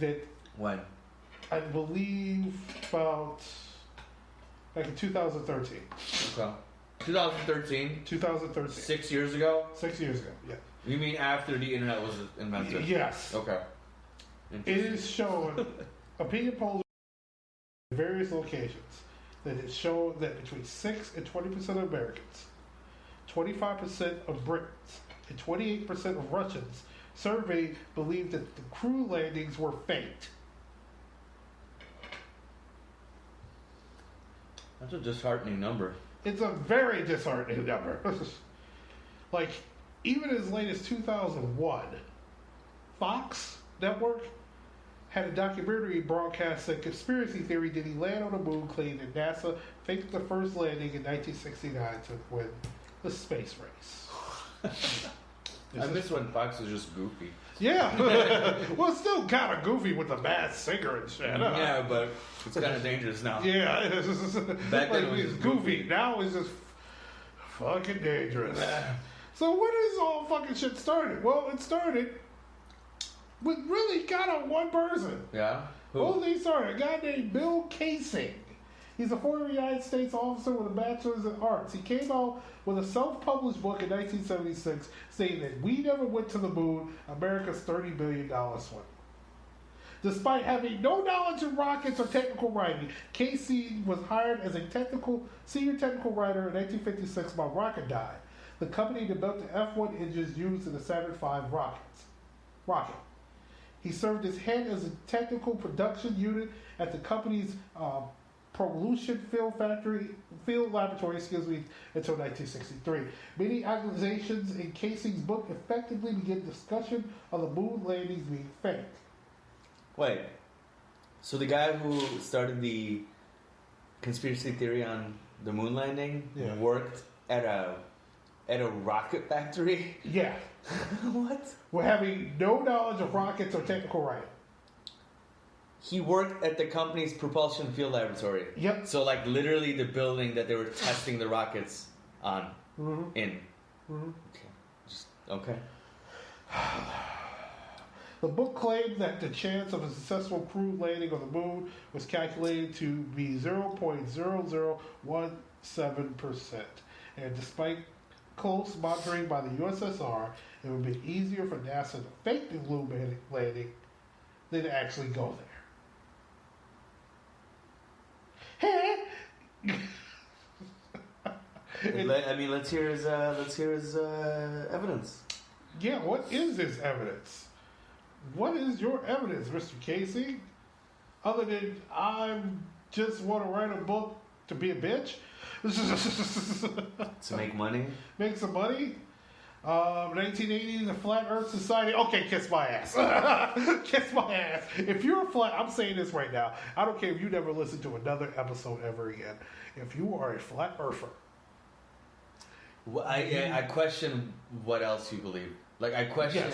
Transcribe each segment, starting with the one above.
that... When? I believe about... Like in 2013. Okay. 2013? 2013. 6 years ago? 6 years ago, yeah. You mean after the internet was invented? Yes. Okay. It is shown, opinion polls in various locations, that it showed that between 6 and 20% of Americans, 25% of Britons, and 28% of Russians surveyed believed that the crew landings were faked. That's a disheartening number. It's a very disheartening number. Like, even as late as 2001, Fox Network had a documentary broadcast that conspiracy theory did he land on the moon, claimed that NASA faked the first landing in 1969 to win the space race. I miss when Fox was just goofy. Yeah. Well, it's still kind of goofy with the Masked Singer and shit. Yeah, but it's kind of dangerous now. Yeah. Back then it was goofy. Now it's just fucking dangerous. So when does all fucking shit started? Well, it started with really kind of one person. Yeah? Who? Well, they started a guy named Bill Casing. He's a former United States officer with a bachelor's in arts. He came out with a self-published book in 1976 stating that we never went to the moon, America's $30 billion swing. Despite having no knowledge of rockets or technical writing, Casey was hired as a senior technical writer in 1956 by Rocketdyne, the company that built the F-1 engines used in the Saturn V rocket. He served as head as a technical production unit at the company's Propulsion Field Laboratory, until 1963. Many accusations in Casey's book effectively begin discussion of the moon landings being faked. Wait, so the guy who started the conspiracy theory on the moon landing worked at a rocket factory? Yeah. What? We're having no knowledge of rockets or technical writing. He worked at the company's Propulsion Field Laboratory. Yep. So, like, literally the building that they were testing the rockets on. In. Okay. The book claimed that the chance of a successful crew landing on the moon was calculated to be 0.0017%. And despite close monitoring by the USSR, it would be easier for NASA to fake the moon landing than to actually go there. Let's hear his evidence. Yeah, what is this evidence? What is your evidence, Mr. Casey? Other than I just want to write a book to be a bitch? To make money? Make some money? 1980, the Flat Earth Society. Okay, kiss my ass. Kiss my ass. If you're a flat, I'm saying this right now. I don't care if you never listen to another episode ever again. If you are a flat earther. Well, I question what else you believe. Like, I question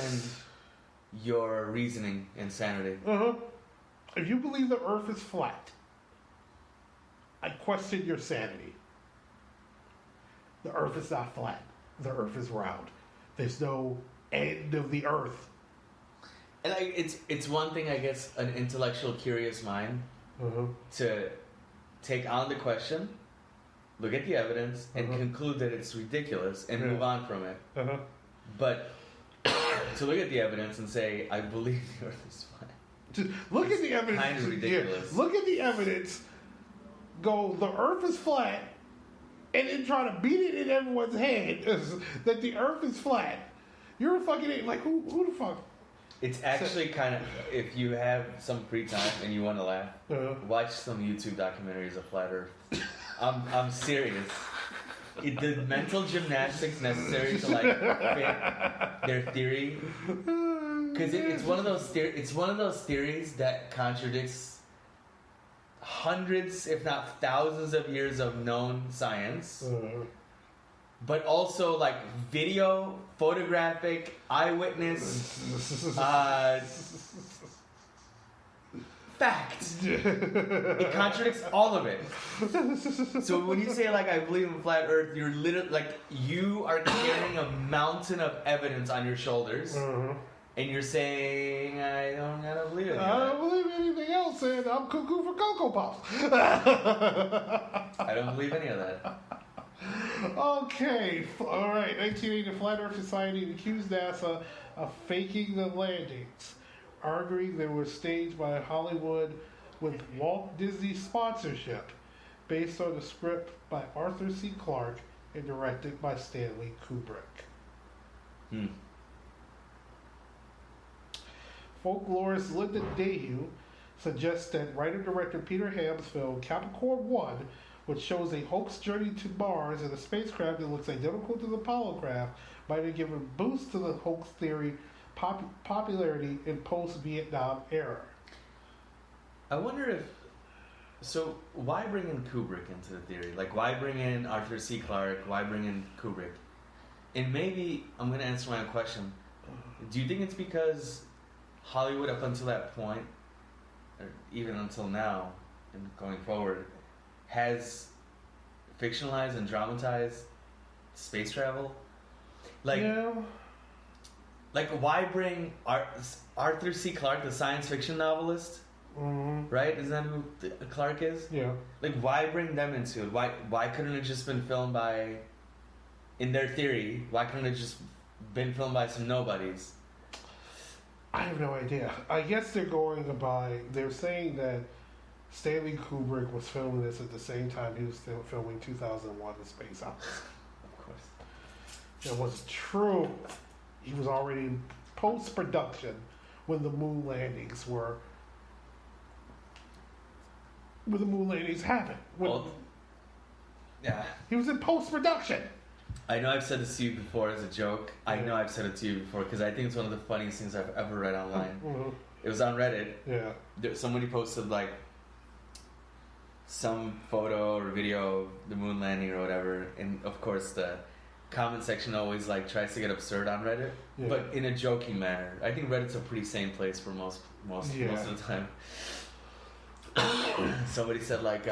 your reasoning and sanity. If you believe the earth is flat, I question your sanity. The earth is not flat. The earth is round. There's no end of the earth. And it's one thing, I guess, an intellectual, curious mind to take on the question, look at the evidence, and conclude that it's ridiculous and move on from it. But to look at the evidence and say, I believe the earth is flat. Look at the evidence. Kind of ridiculous. Look at the evidence. Go, the earth is flat. And then try to beat it in everyone's head that the earth is flat. You're a fucking idiot. Like, who the fuck? It's actually kind of, if you have some free time and you want to laugh, watch some YouTube documentaries of Flat Earth. I'm serious. The mental gymnastics necessary to, like, fit their theory. Because it's one of those theories that contradicts hundreds, if not thousands of years of known science, but also like video, photographic, eyewitness, fact. It contradicts all of it. So when you say, like, I believe in flat earth, you're literally, like, you are carrying a mountain of evidence on your shoulders And you're saying I don't gotta believe it. I don't believe anything else, and I'm cuckoo for Cocoa Puffs. I don't believe any of that. Okay, all right. 1980, the Flat Earth Society accused NASA of faking the landings, arguing they were staged by Hollywood with Walt Disney sponsorship, based on a script by Arthur C. Clarke and directed by Stanley Kubrick. Folklorist Linda Dayhew suggests that writer-director Peter Ham's film Capricorn 1, which shows a hoax journey to Mars in a spacecraft that looks identical to the Apollo craft, might have given a boost to the hoax theory popularity in post-Vietnam era. I wonder if... So, why bring in Kubrick into the theory? Like, why bring in Arthur C. Clarke? Why bring in Kubrick? And maybe, I'm going to answer my own question. Do you think it's because Hollywood, up until that point, or even until now, and going forward, has fictionalized and dramatized space travel? Like, yeah. Like, why bring Arthur C. Clarke, the science fiction novelist? Mm-hmm. Right? Isn't that who Clarke is? Yeah. Like, why bring them into it? Why couldn't it just been filmed by, in their theory, why couldn't it just been filmed by some nobodies? I have no idea. I guess they're saying that Stanley Kubrick was filming this at the same time he was still filming 2001: The Space Odyssey. Of course. It wasn't true. He was already in post-production when the moon landings happened. Yeah. He was in post-production. I know I've said this to you before as a joke. I know I've said it to you before because I think it's one of the funniest things I've ever read online. Mm-hmm. It was on Reddit. Yeah. Somebody posted like some photo or video of the moon landing or whatever, and of course the comment section always like tries to get absurd on Reddit, but in a joking manner. I think Reddit's a pretty sane place for most of the time. Somebody said like,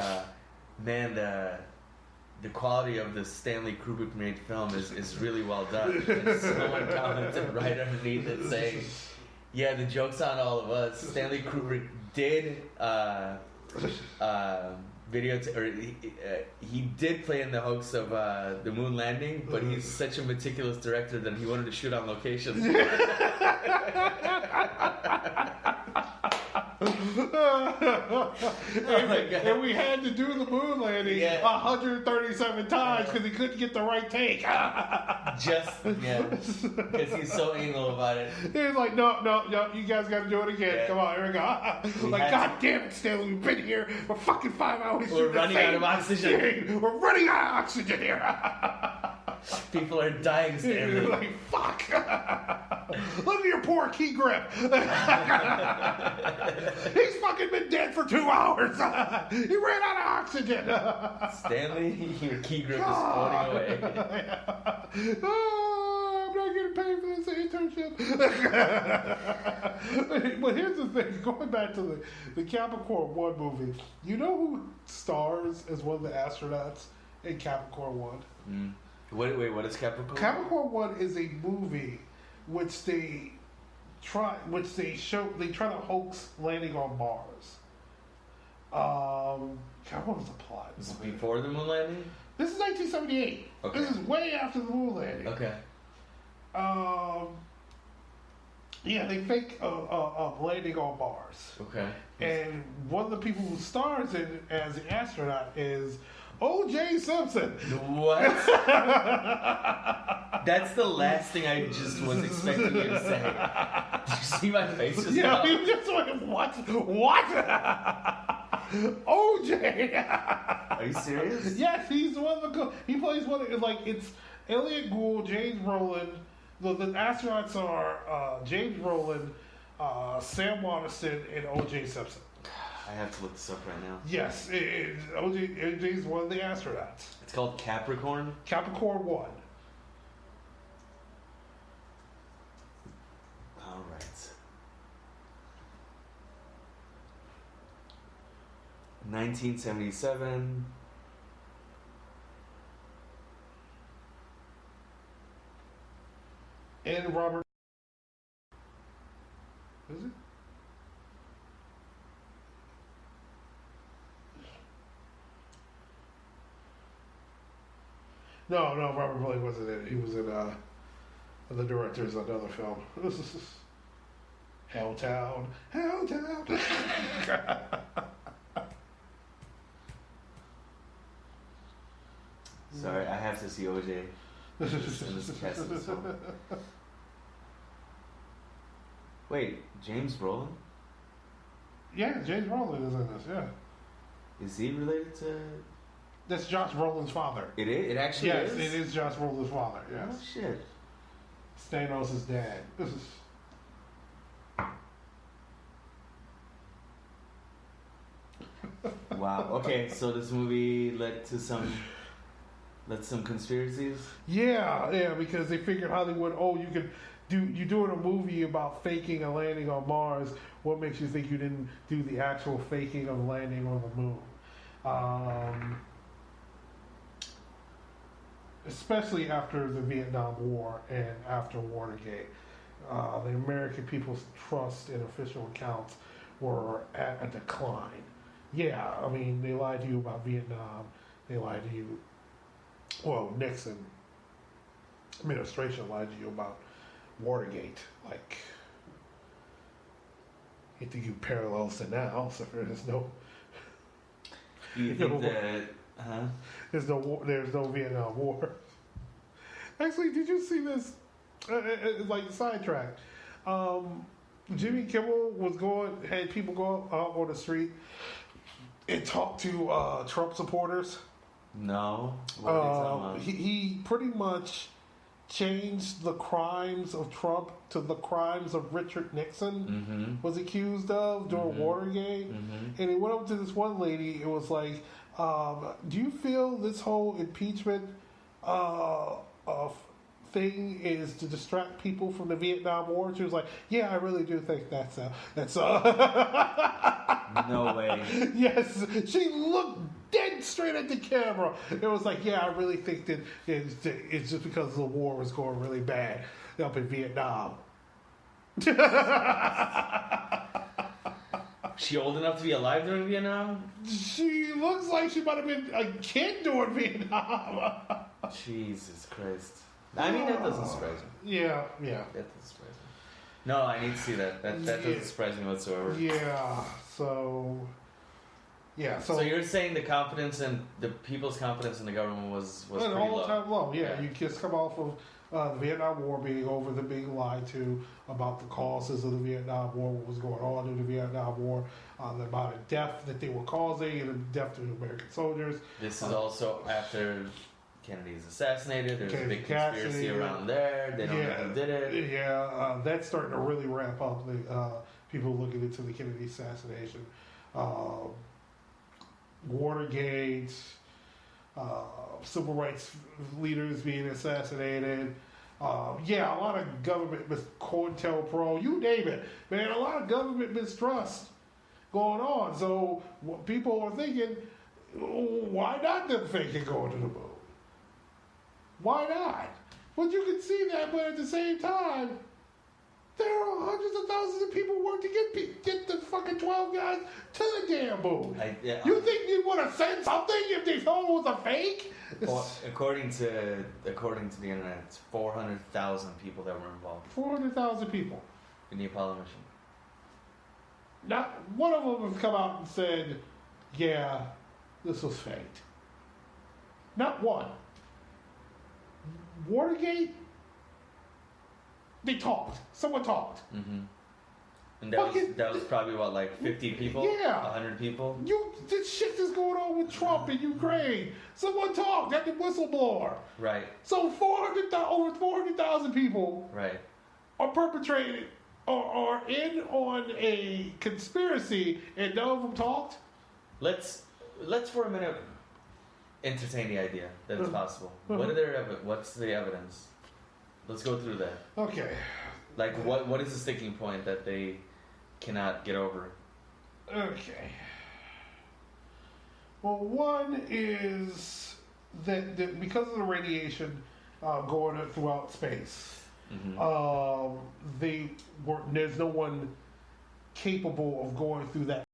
man, the quality of the Stanley Kubrick made film is really well done. And someone commented right underneath it saying, yeah, the joke's on all of us. Stanley Kubrick did he did play in the hoax of the moon landing, but he's such a meticulous director that he wanted to shoot on location. And we had to do the moon landing 137 times because he couldn't get the right take. Because he's so anal about it. He's like, no, you guys got to do it again. Yeah. Come on, here we go. God damn it, Stanley, we've been here for fucking 5 hours. We're running out of oxygen. We're running out of oxygen here. People are dying, Stanley. You're like, fuck. Look at your poor key grip. He's fucking been dead for 2 hours. He ran out of oxygen. Stanley, your key grip is floating away. Oh, I'm not getting paid for this internship. But here's the thing. Going back to the Capricorn 1 movie, you know who stars as one of the astronauts in Capricorn 1? Wait, what is Capricorn? Capricorn 1 is a movie which they try to hoax landing on Mars. What was the plot? Is it before the moon landing? This is 1978. Okay. This is way after the moon landing. Okay. They fake a landing on Mars. Okay. And one of the people who stars in it as the astronaut is O.J. Simpson. What? That's the last thing I just was expecting you to say. Did you see my face just now? You just went, what? O.J. Are you serious? Yes, he's one of the... He plays one of... Like, it's Elliot Gould, James Brolin. The astronauts are James Brolin, Sam Waterston, and O.J. Simpson. I have to look this up right now. Yes, OJ's one of the astronauts. It's called Capricorn? Capricorn 1. All right. 1977. And Robert. No, Robert Blake wasn't in it. He was in the director's another film. This is Helltown. Sorry, I have to see OJ in this cast of this film. Wait, James Brolin? Yeah, James Brolin is in this. Yeah. Is he related to? That's Josh Brolin's father. It is. It actually yes, is. It is Josh Brolin's father. Yes. Oh shit. Thanos' dad. This is. Wow. Okay, so this movie led to some conspiracies. Yeah, because they figured Hollywood. Oh, you could you're doing a movie about faking a landing on Mars. What makes you think you didn't do the actual faking of landing on the moon? Especially after the Vietnam War and after Watergate, the American people's trust in official accounts were at a decline. Yeah, I mean, they lied to you about Vietnam. They lied to you. Well, Nixon administration lied to you about Watergate. Like, I think you parallels to now, so there's no. You think that? There's no Vietnam War. Actually, did you see this? Like sidetrack. Jimmy Kimmel had people go out on the street and talk to Trump supporters. No. What are they talking about? He pretty much changed the crimes of Trump to the crimes of Richard Nixon was accused of during Watergate. And he went up to this one lady. It was like, do you feel this whole impeachment thing is to distract people from the Vietnam War? She was like, yeah, I really do think that's No way. Yes, she looked dead straight at the camera. It was like, yeah, I really think that it's just because the war was going really bad up in Vietnam. She old enough to be alive during Vietnam? She looks like she might have been a kid during Vietnam. Jesus Christ. I mean, that doesn't surprise me. Yeah. That doesn't surprise me. No, I need to see that. That doesn't surprise me whatsoever. Yeah, so you're saying the confidence and the people's confidence in the government was pretty all low. the time low. Yeah, you just come off of the Vietnam War being over, the being lied to about the causes of the Vietnam War, what was going on in the Vietnam War, the amount of death that they were causing, and the death to the American soldiers. This is also after Kennedy's assassinated. There's a big conspiracy around there. They don't know who did it. Yeah, that's starting to really ramp up. The people looking into the Kennedy assassination, Watergate, civil rights leaders being assassinated. A lot of government COINTELPRO, you name it, man. A lot of government mistrust going on. So what people are thinking, why not them faking going to the moon? Why not? But you can see that, but at the same time, there are hundreds of thousands of people working to get the fucking 12 guys to the damn moon. You think you'd want to send something if they thought it was a fake? Well, according to the internet, it's 400,000 people that were involved. 400,000 people in the Apollo mission. Not one of them has come out and said, "Yeah, this was faked." Not one. Watergate, they talked. Someone talked. And that was probably what, like 50 people? Yeah. 100 people? This shit that's going on with Trump in Ukraine. Someone talked. That's the whistleblower. Right. So over 400,000 people are perpetrated or in on a conspiracy, and none of them talked. Let's for a minute entertain the idea that it's possible. What's the evidence? Let's go through that. Okay. Like, what is the sticking point that they cannot get over? Okay. Well, one is that because of the radiation going throughout space, there's no one capable of going through that